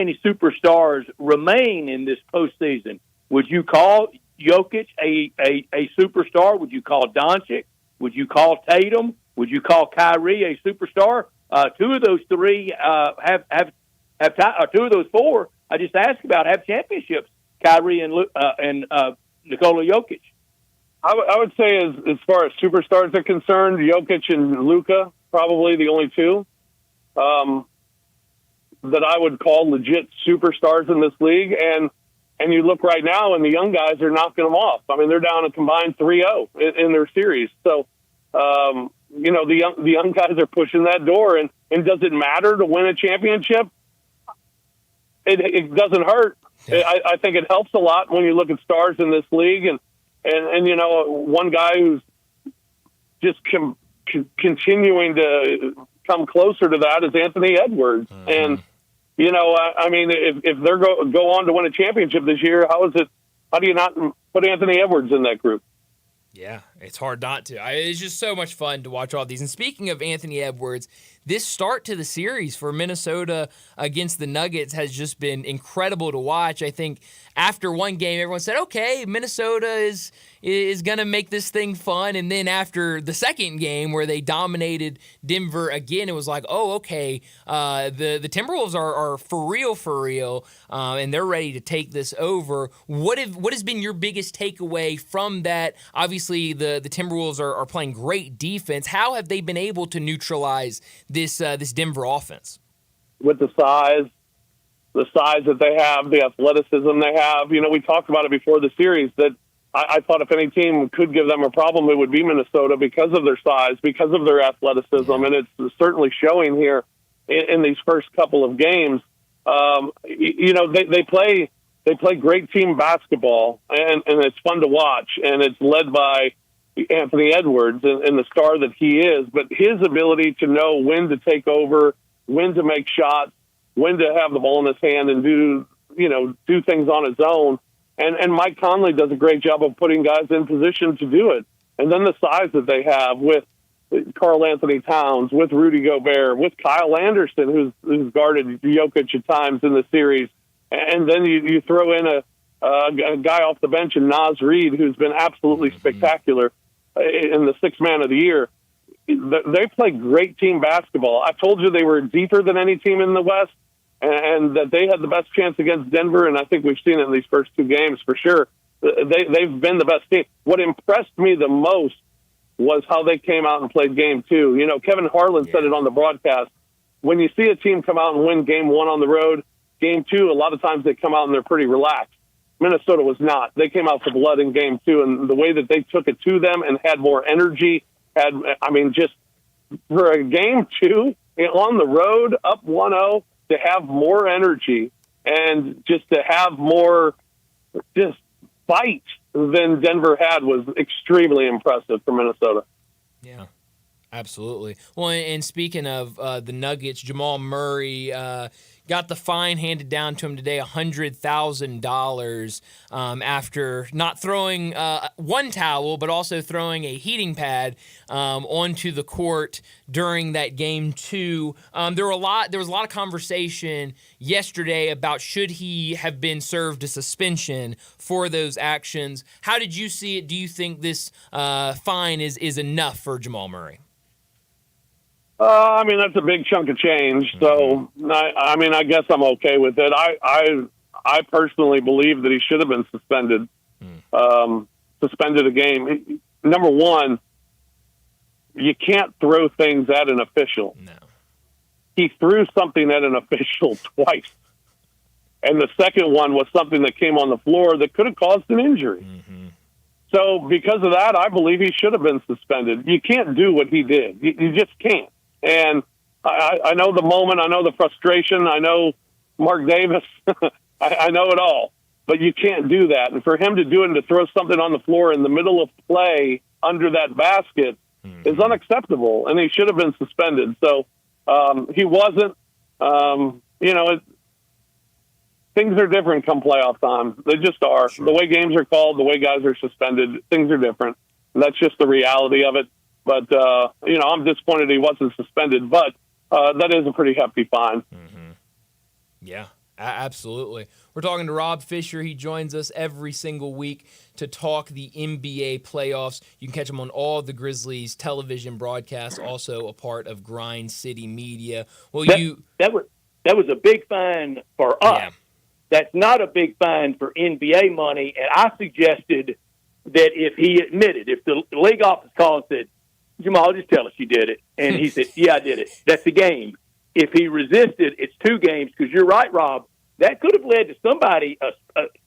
many superstars remain in this postseason. Would you call Jokic a superstar? Would you call Doncic? Would you call Tatum? Would you call Kyrie a superstar? Two of those three have two of those four I just asked about have championships. Kyrie and Nikola Jokic. I would say as far as superstars are concerned, Jokic and Luka probably the only two that I would call legit superstars in this league. And you look right now, and the young guys are knocking them off. I mean, they're down a combined 3-0 in their series. So, the young guys are pushing that door. And does it matter to win a championship? It doesn't hurt. I think it helps a lot when you look at stars in this league. And one guy who's just continuing to come closer to that is Anthony Edwards. Mm-hmm. And, if they're go on to win a championship this year, how do you not put Anthony Edwards in that group? Yeah, it's hard not to. It's just so much fun to watch all these. And speaking of Anthony Edwards, this start to the series for Minnesota against the Nuggets has just been incredible to watch. I think after one game, everyone said, okay, Minnesota is going to make this thing fun. And then after the second game where they dominated Denver again, it was like, oh, okay, the Timberwolves are for real, and they're ready to take this over. What has been your biggest takeaway from that? Obviously, the Timberwolves are playing great defense. How have they been able to neutralize this Denver offense? With the size that they have, the athleticism they have. We talked about it before the series that I thought if any team could give them a problem, it would be Minnesota because of their size, because of their athleticism, and it's certainly showing here in these first couple of games. They play great team basketball, and it's fun to watch, and it's led by Anthony Edwards and the star that he is, but his ability to know when to take over, when to make shots, when to have the ball in his hand and do things on his own. And Mike Conley does a great job of putting guys in position to do it. And then the size that they have with Karl Anthony Towns, with Rudy Gobert, with Kyle Anderson, who's guarded Jokic at times in the series. And then you throw in a guy off the bench in Naz Reid, who's been absolutely spectacular in the sixth man of the year. They play great team basketball. I told you they were deeper than any team in the West, and that they had the best chance against Denver, and I think we've seen it in these first two games for sure. They've been the best team. What impressed me the most was how they came out and played game two. Kevin Harlan said it on the broadcast. When you see a team come out and win game one on the road, game two, a lot of times they come out and they're pretty relaxed. Minnesota was not. They came out for blood in game two, and the way that they took it to them and had more energy, just for a game two on the road, up 1-0, to have more energy and just to have more just fight than Denver had was extremely impressive for Minnesota. Yeah. Absolutely. Well, and speaking of the Nuggets, Jamal Murray got the fine handed down to him today, $100,000 after not throwing one towel, but also throwing a heating pad onto the court during that game two. There was a lot of conversation yesterday about should he have been served a suspension for those actions. How did you see it? Do you think this fine is enough for Jamal Murray? That's a big chunk of change. So, I guess I'm okay with it. I personally believe that he should have been suspended a game. Number one, you can't throw things at an official. No. He threw something at an official twice. And the second one was something that came on the floor that could have caused an injury. Mm-hmm. So because of that, I believe he should have been suspended. You can't do what he did. You just can't. And I know the moment. I know the frustration. I know Mark Davis. I know it all. But you can't do that. And for him to do it and to throw something on the floor in the middle of play under that basket is unacceptable. And he should have been suspended. So he wasn't. Things are different come playoff time. They just are. Sure. The way games are called, the way guys are suspended, things are different. And that's just the reality of it. But, I'm disappointed he wasn't suspended. But that is a pretty hefty fine. Mm-hmm. Yeah, Absolutely. We're talking to Rob Fisher. He joins us every single week to talk the NBA playoffs. You can catch him on all the Grizzlies television broadcasts, also a part of Grind City Media. Well, that was a big fine for us. Yeah. That's not a big fine for NBA money, and I suggested that if the league office called and said, Jamal, just tell us you did it. And he said, yeah, I did it. That's the game. If he resisted, it's 2 games, because you're right, Rob. That could have led to somebody,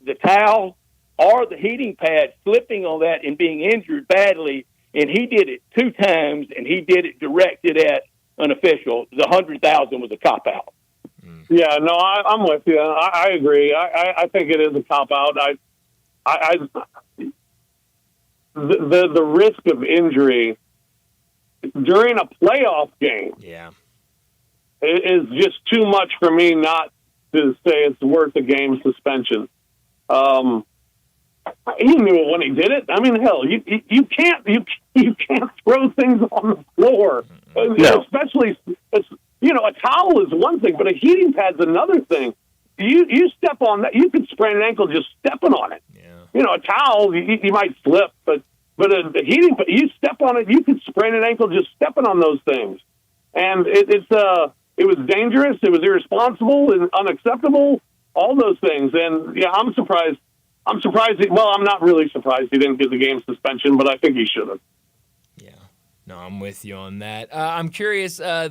the towel or the heating pad, slipping on that and being injured badly. And he did it 2 times, and he did it directed at an official. The 100,000 was a cop-out. Yeah, no, I'm with you. I agree. I think it is a cop-out. The risk of injury during a playoff game is just too much for me not to say it's worth a game suspension. He knew it when he did it. I mean, hell, you can't throw things on the floor, especially a towel is one thing, but a heating pad's another thing. You step on that, you could sprain an ankle just stepping on it. Yeah. A towel you might slip, but a heating pad, you step on it, you could sprain an ankle just stepping on those things, and it was dangerous, it was irresponsible and unacceptable, all those things. And yeah, I'm surprised. I'm not really surprised he didn't get the game suspension, but I think he should have. Yeah, no, I'm with you on that. I'm curious. All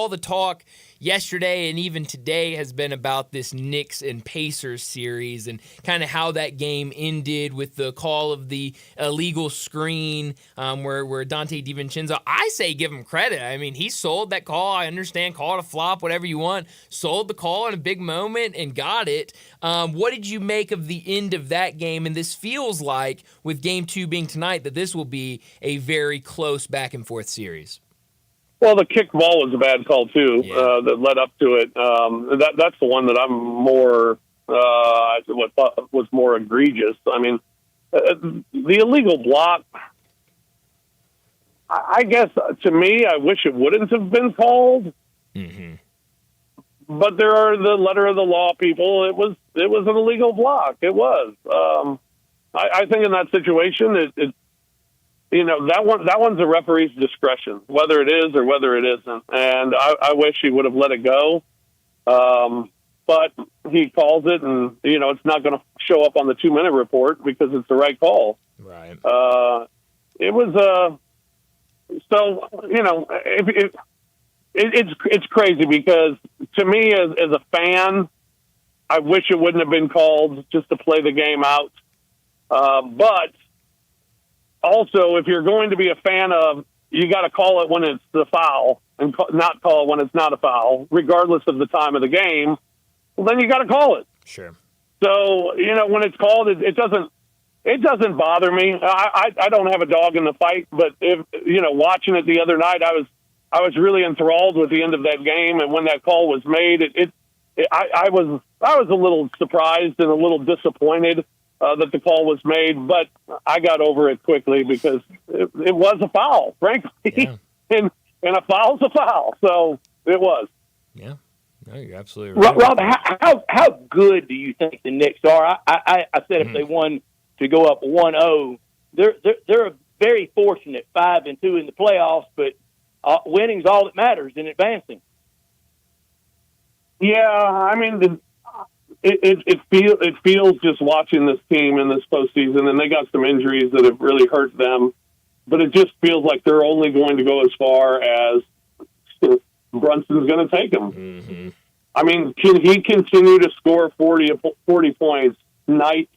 the talk yesterday and even today has been about this Knicks and Pacers series and kind of how that game ended with the call of the illegal screen where Dante DiVincenzo, I say give him credit. I mean, he sold that call. I understand, call it a flop, whatever you want. Sold the call in a big moment and got it. What did you make of the end of that game? And this feels like, with Game 2 being tonight, that this will be a very close back-and-forth series. Well, the kick ball was a bad call too. That led up to it. That's the one that I'm more what thought was more egregious. I mean, the illegal block. I guess to me, I wish it wouldn't have been called. Mm-hmm. But there are the letter of the law people. It was an illegal block. It was. I think in that situation, that one's a referee's discretion, whether it is or whether it isn't. And I wish he would have let it go. But he calls it, and, it's not going to show up on the 2-minute report because it's the right call. Right. It was, it's crazy because to me as a fan, I wish it wouldn't have been called just to play the game out. But also, if you're going to be a fan of, you got to call it when it's the foul and not call it when it's not a foul, regardless of the time of the game. Well, then you got to call it. Sure. So when it's called, it doesn't bother me. I don't have a dog in the fight, but if watching it the other night, I was really enthralled with the end of that game, and when that call was made, I was a little surprised and a little disappointed that the call was made, but I got over it quickly because it was a foul, frankly. Yeah. and a foul's a foul, so it was. Yeah, no, you're absolutely right. Rob, how good do you think the Knicks are? I said if they won to go up 1-0, they're very fortunate 5-2 in the playoffs, but winning's all that matters in advancing. Yeah, I mean, it feels just watching this team in this postseason, and they got some injuries that have really hurt them, but it just feels like they're only going to go as far as Brunson's going to take them. Mm-hmm. I mean, can he continue to score 40 points night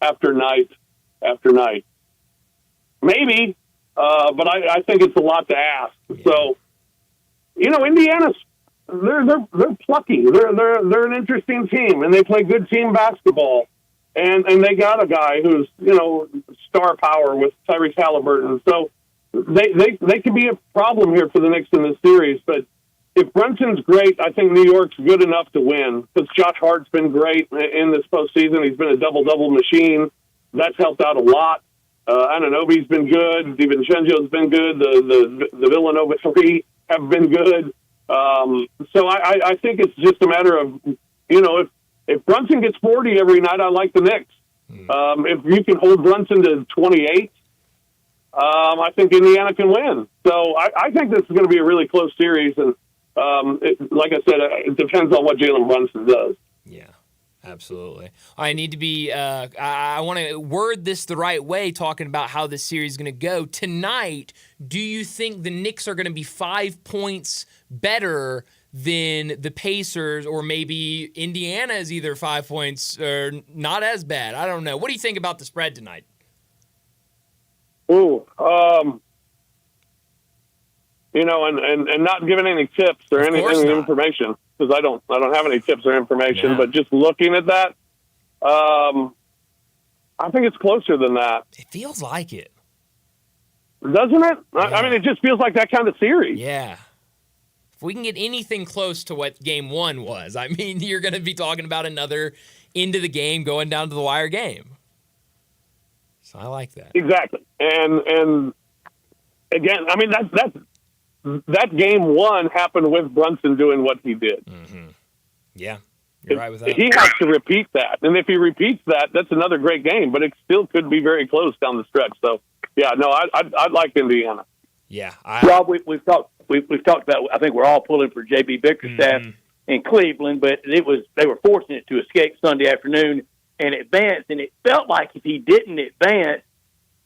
after night after night? Maybe, but I think it's a lot to ask. Yeah. So, Indiana's they're plucky. They're an interesting team, and they play good team basketball. And they got a guy who's star power with Tyrese Halliburton. So they could be a problem here for the Knicks in this series. But if Brunson's great, I think New York's good enough to win because Josh Hart's been great in this postseason. He's been a double-double machine. That's helped out a lot. Anunoby's been good. DiVincenzo's been good. The Villanova three have been good. So I think it's just a matter of, if If Brunson gets 40 every night, I like the Knicks. If you can hold Brunson to 28, I think Indiana can win. So I think this is going to be a really close series. And like I said, it depends on what Jalen Brunson does. Yeah. Absolutely. I need to be, I want to word this the right way, talking about how this series is going to go. Tonight, do you think the Knicks are going to be 5 points better than the Pacers, or maybe Indiana is either 5 points or not as bad? I don't know. What do you think about the spread tonight? Ooh, you know, and not giving any tips or any information, because I don't have any tips or information. Yeah. But just looking at that, I think it's closer than that. It feels like it, doesn't it? Yeah. I mean, it just feels like that kind of series. Yeah. If we can get anything close to what Game 1 was, I mean, you're going to be talking about another into the game, going down to the wire game. So I like that. Exactly. And again, I mean, that Game 1 happened with Brunson doing what he did. Mm-hmm. Yeah, you're right with that. He has to repeat that. And if he repeats that, that's another great game, but it still could be very close down the stretch. So, yeah, no, I'd like Indiana. Yeah. Rob, we've talked about, I think we're all pulling for J.B. Bickerstaff in Cleveland, but they were fortunate to escape Sunday afternoon and advance, and it felt like if he didn't advance,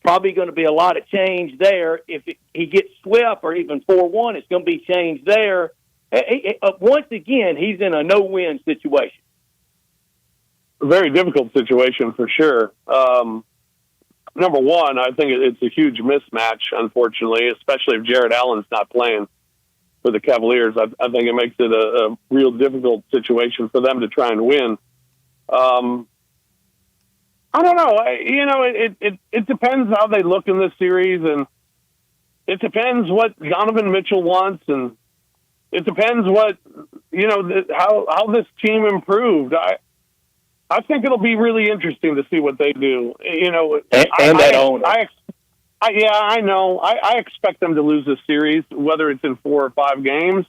probably going to be a lot of change there. If he gets swept or even 4-1, it's going to be change there. Once again, he's in a no-win situation. A very difficult situation for sure. Number one, I think it's a huge mismatch, unfortunately, especially if Jared Allen's not playing for the Cavaliers. I think it makes it a real difficult situation for them to try and win. I don't know. It depends how they look in this series, and it depends what Donovan Mitchell wants, and it depends what how this team improved. I think it'll be really interesting to see what they do. That owner. I know. I expect them to lose this series, whether it's in 4 or 5 games.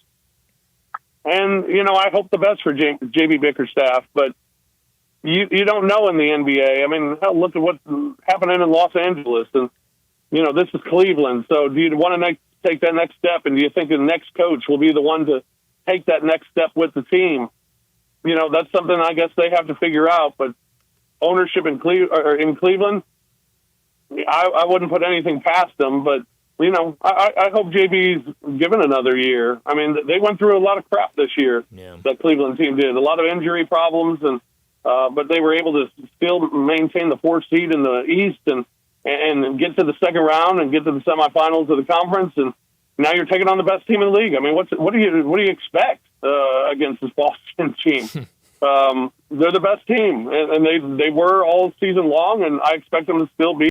And I hope the best for J.B. Bickerstaff, but. You don't know in the NBA. I mean, hell, look at what's happening in Los Angeles. And, this is Cleveland. So do you want to take that next step? And do you think the next coach will be the one to take that next step with the team? That's something I guess they have to figure out. But ownership in Cleveland, I wouldn't put anything past them. But, I hope JB's given another year. I mean, they went through a lot of crap this year, that Cleveland team did. A lot of injury problems, and but they were able to still maintain the 4th seed in the East and get to the second round and get to the semifinals of the conference. And now you're taking on the best team in the league. I mean, what do you expect against this Boston team? They're the best team, and they were all season long, and I expect them to still be.